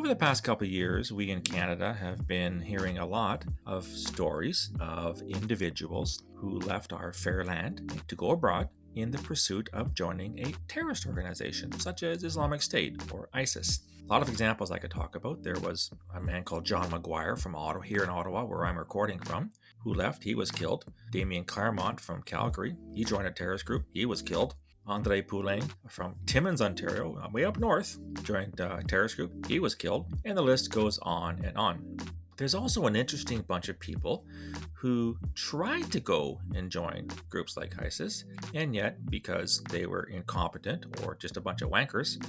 Over the past couple of years, we in Canada have been hearing a lot of stories of individuals who left our fair land to go abroad in the pursuit of joining a terrorist organization, such as Islamic State or ISIS. A lot of examples I could talk about. There was a man called John McGuire from Ottawa, here in Ottawa, where I'm recording from, who left. He was killed. Damien Claremont from Calgary, he joined a terrorist group. He was killed. Andre Poulain from Timmins, Ontario, way up north, joined a terrorist group. He was killed. And the list goes on and on. There's also an interesting bunch of people who tried to go and join groups like ISIS, and yet, because they were incompetent or just a bunch of wankers,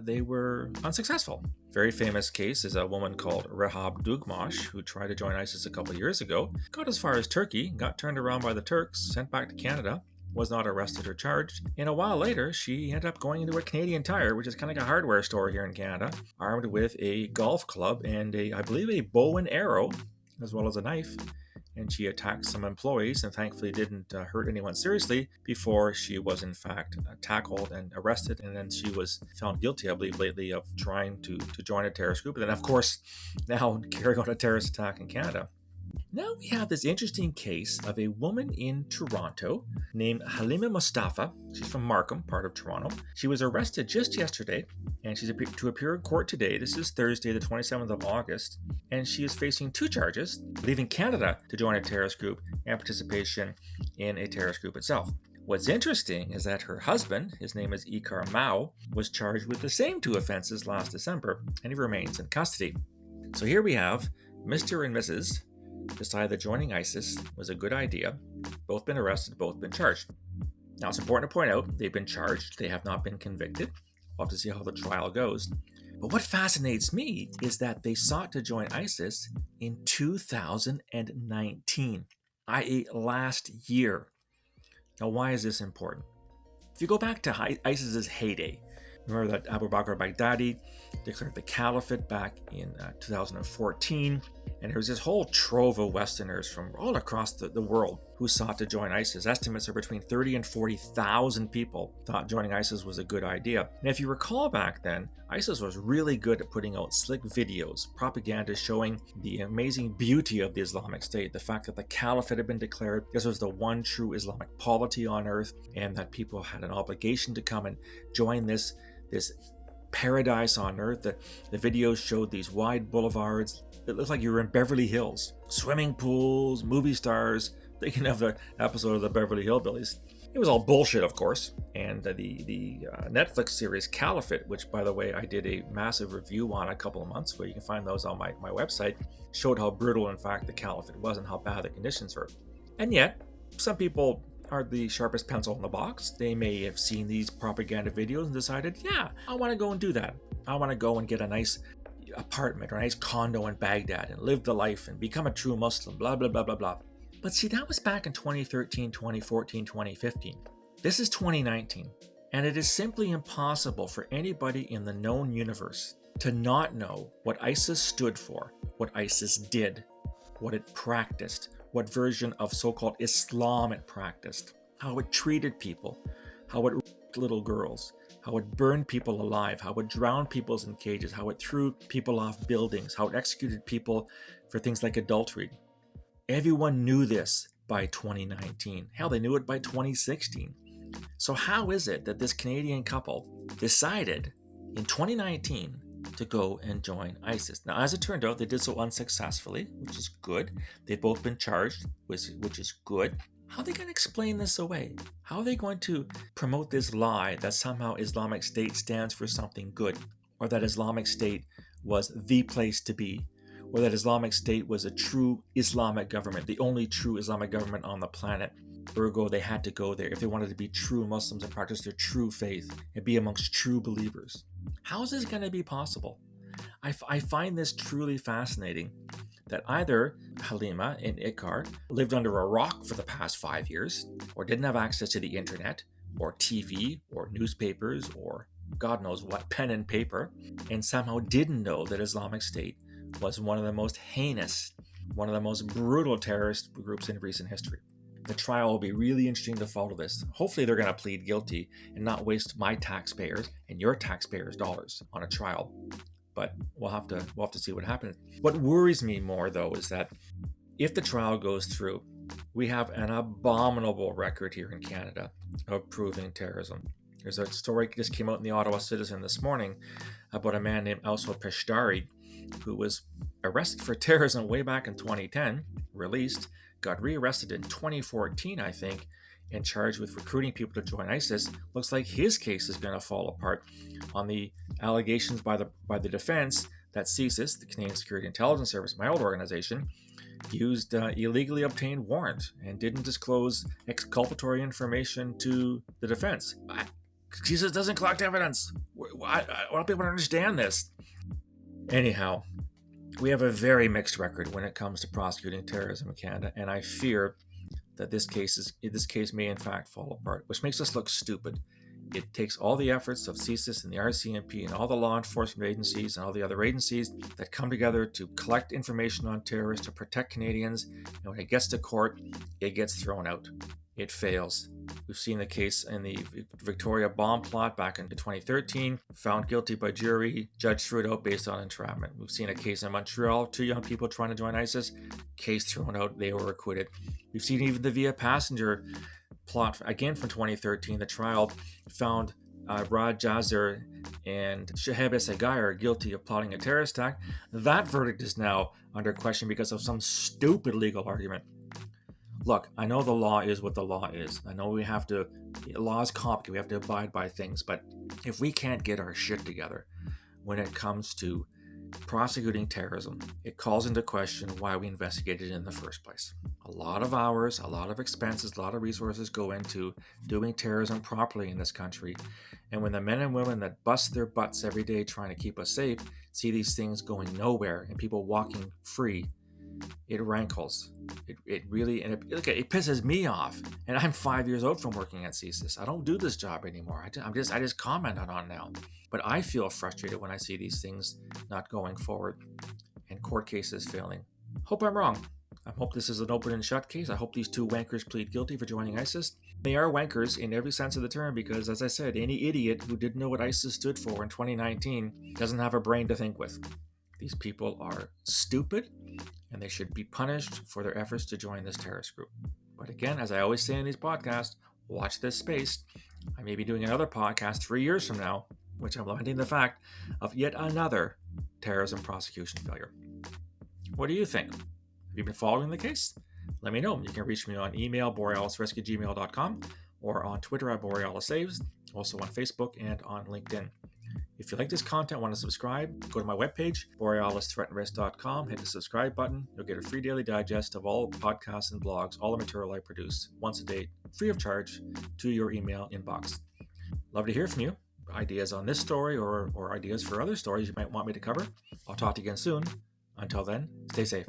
they were unsuccessful. Very famous case is a woman called Rehab Dugmash, who tried to join ISIS a couple of years ago, got as far as Turkey, got turned around by the Turks, sent back to Canada, was not arrested or charged, and a while later, she ended up going into a Canadian Tire, which is kind of like a hardware store here in Canada, armed with a golf club and I believe a bow and arrow, as well as a knife, and she attacked some employees and thankfully didn't hurt anyone seriously before she was in fact tackled and arrested, and then she was found guilty, I believe, lately of trying to join a terrorist group, and then of course, now carrying out a terrorist attack in Canada. Now we have this interesting case of a woman in Toronto named Haleema Mustafa. She's from Markham, part of Toronto. She was arrested just yesterday, and she's to appear in court today. This is Thursday, the 27th of August, and she is facing 2 charges: leaving Canada to join a terrorist group and participation in a terrorist group itself. What's interesting is that her husband, his name is Ikar Mao, was charged with the same 2 offenses last December, and he remains in custody. So here we have Mr. and Mrs. decided that joining ISIS was a good idea. Both been arrested, both been charged. Now, it's important to point out they've been charged. They have not been convicted. We'll have to see how the trial goes. But what fascinates me is that they sought to join ISIS in 2019, i.e. last year. Now, why is this important? If you go back to ISIS's heyday, remember that Abu Bakr al-Baghdadi declared the caliphate back in 2014, and there was this whole trove of Westerners from all across the world who sought to join ISIS. Estimates are between 30 and 40,000 people thought joining ISIS was a good idea. And if you recall back then, ISIS was really good at putting out slick videos, propaganda showing the amazing beauty of the Islamic State, the fact that the caliphate had been declared, this was the one true Islamic polity on earth, and that people had an obligation to come and join this paradise on earth. The videos showed these wide boulevards. It looked like you were in Beverly Hills. Swimming pools, movie stars, thinking of the episode of the Beverly Hillbillies. It was all bullshit, of course. And the Netflix series Caliphate, which, by the way, I did a massive review on a couple of months ago, you can find those on my website, showed how brutal, in fact, the Caliphate was and how bad the conditions were. And yet, some people aren't the sharpest pencil in the box. They may have seen these propaganda videos and decided, yeah, I want to go and do that. I want to go and get a nice apartment or a nice condo in Baghdad and live the life and become a true Muslim, blah, blah, blah, blah, blah. But see, that was back in 2013, 2014, 2015. This is 2019, and it is simply impossible for anybody in the known universe to not know what ISIS stood for, what ISIS did, what it practiced, what version of so-called Islam it practiced, how it treated people, how it raped little girls, how it burned people alive, how it drowned people in cages, how it threw people off buildings, how it executed people for things like adultery. Everyone knew this by 2019. Hell, they knew it by 2016. So how is it that this Canadian couple decided in 2019 to go and join ISIS? Now, as it turned out, they did so unsuccessfully, which is good. They've both been charged, which is good. How are they going to explain this away? How are they going to promote this lie that somehow Islamic State stands for something good, or that Islamic State was the place to be, or that Islamic State was a true Islamic government, the only true Islamic government on the planet? Ergo, they had to go there if they wanted to be true Muslims and practice their true faith and be amongst true believers. How is this going to be possible? I find this truly fascinating, that either Haleema and Ikar lived under a rock for the past 5 years, or didn't have access to the internet, or TV, or newspapers, or God knows what, pen and paper, and somehow didn't know that Islamic State was one of the most heinous, one of the most brutal terrorist groups in recent history. The trial will be really interesting to follow this. Hopefully they're going to plead guilty and not waste my taxpayers and your taxpayers' dollars on a trial. but we'll have to see what happens. What worries me more, though, is that if the trial goes through, we have an abominable record here in Canada of proving terrorism. There's a story that just came out in the Ottawa Citizen this morning about a man named Also Peshtari, who was arrested for terrorism way back in 2010, released, got rearrested in 2014, I think, and charged with recruiting people to join ISIS. Looks like his case is going to fall apart on the allegations by the defense that CSIS, the Canadian Security Intelligence Service, my old organization, used illegally obtained warrant and didn't disclose exculpatory information to the defense. CSIS doesn't collect evidence. I want people to understand this. Anyhow, we have a very mixed record when it comes to prosecuting terrorism in Canada, and I fear that this case may in fact fall apart, which makes us look stupid. It takes all the efforts of CSIS and the RCMP and all the law enforcement agencies and all the other agencies that come together to collect information on terrorists, to protect Canadians, and when it gets to court, it gets thrown out. It fails. We've seen the case in the Victoria bomb plot back in 2013, found guilty by jury, judge threw it out based on entrapment. We've seen a case in Montreal, 2 young people trying to join ISIS, case thrown out, they were acquitted. We've seen even the Via Passenger plot, again from 2013, the trial found Rad Jazzer and Shahab Esseghir guilty of plotting a terrorist attack. That verdict is now under question because of some stupid legal argument. Look, I know the law is what the law is. I know law is complicated, we have to abide by things, but if we can't get our shit together when it comes to prosecuting terrorism, it calls into question why we investigated it in the first place. A lot of hours, a lot of expenses, a lot of resources go into doing terrorism properly in this country. And when the men and women that bust their butts every day trying to keep us safe see these things going nowhere and people walking free, it rankles. It really, and it pisses me off. And I'm 5 years out from working at CSIS. I don't do this job anymore. I just comment on now. But I feel frustrated when I see these things not going forward and court cases failing. Hope I'm wrong. I hope this is an open and shut case. I hope these 2 wankers plead guilty for joining ISIS. They are wankers in every sense of the term because, as I said, any idiot who didn't know what ISIS stood for in 2019 doesn't have a brain to think with. These people are stupid, and they should be punished for their efforts to join this terrorist group. But again, as I always say in these podcasts, watch this space. I may be doing another podcast 3 years from now, which I'm lamenting the fact of yet another terrorism prosecution failure. What do you think? Have you been following the case? Let me know. You can reach me on email, borealisrescue@gmail.com, or on Twitter at borealissaves, also on Facebook and on LinkedIn. If you like this content, want to subscribe, go to my webpage, borealisthreatandrisk.com, hit the subscribe button. You'll get a free daily digest of all podcasts and blogs, all the material I produce, once a day, free of charge, to your email inbox. Love to hear from you. Ideas on this story or ideas for other stories you might want me to cover. I'll talk to you again soon. Until then, stay safe.